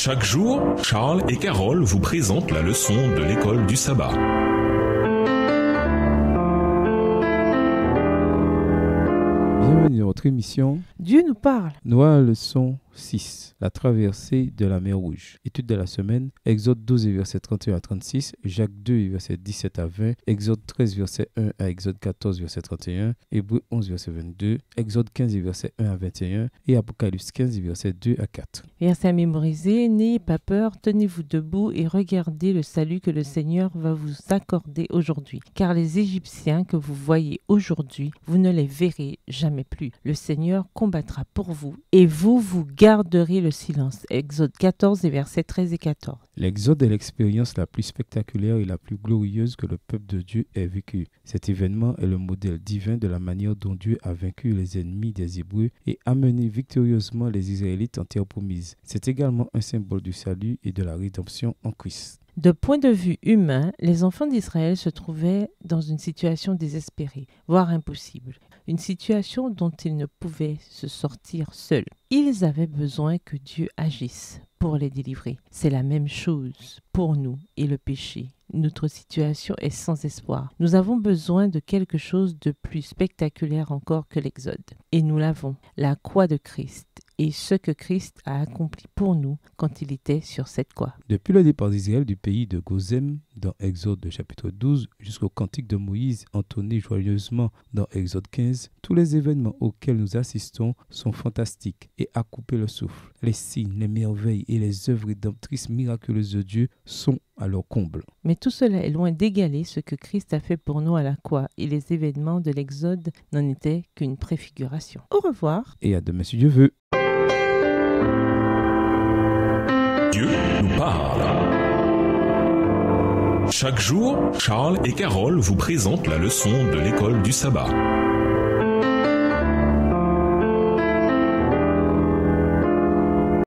Chaque jour, Charles et Carole vous présentent la leçon de l'école du sabbat. Bienvenue à votre émission Dieu nous parle. Noire leçon 6, la traversée de la mer Rouge. Étude de la semaine, Exode 12, versets 31 à 36, Jacques 2, versets 17 à 20, Exode 13, verset 1 à Exode 14, verset 31, Hébreux 11, verset 22, Exode 15, verset 1 à 21 et Apocalypse 15, verset 2 à 4. Versets à mémoriser, n'ayez pas peur, tenez-vous debout et regardez le salut que le Seigneur va vous accorder aujourd'hui. Car les Égyptiens que vous voyez aujourd'hui, vous ne les verrez jamais plus. Le Seigneur combattra pour vous et vous garderez le silence. Exode 14 et versets 13 et 14. L'Exode est l'expérience la plus spectaculaire et la plus glorieuse que le peuple de Dieu ait vécue. Cet événement est le modèle divin de la manière dont Dieu a vaincu les ennemis des Hébreux et amené victorieusement les Israélites en terre promise. C'est également un symbole du salut et de la rédemption en Christ. De point de vue humain, les enfants d'Israël se trouvaient dans une situation désespérée, voire impossible. Une situation dont ils ne pouvaient se sortir seuls. Ils avaient besoin que Dieu agisse pour les délivrer. C'est la même chose pour nous et le péché. Notre situation est sans espoir. Nous avons besoin de quelque chose de plus spectaculaire encore que l'Exode. Et nous l'avons, la croix de Christ et ce que Christ a accompli pour nous quand il était sur cette croix. Depuis le départ d'Israël du pays de Gozem dans Exode chapitre 12 jusqu'au cantique de Moïse entonné joyeusement dans Exode 15, tous les événements auxquels nous assistons sont fantastiques et à couper le souffle. Les signes, les merveilles et les œuvres rédemptrices miraculeuses de Dieu sont à leur comble. Mais tout cela est loin d'égaler ce que Christ a fait pour nous à la croix et les événements de l'Exode n'en étaient qu'une préfiguration. Au revoir. Et à demain si Dieu veut. Dieu nous parle. Chaque jour, Charles et Carole vous présentent la leçon de l'école du sabbat.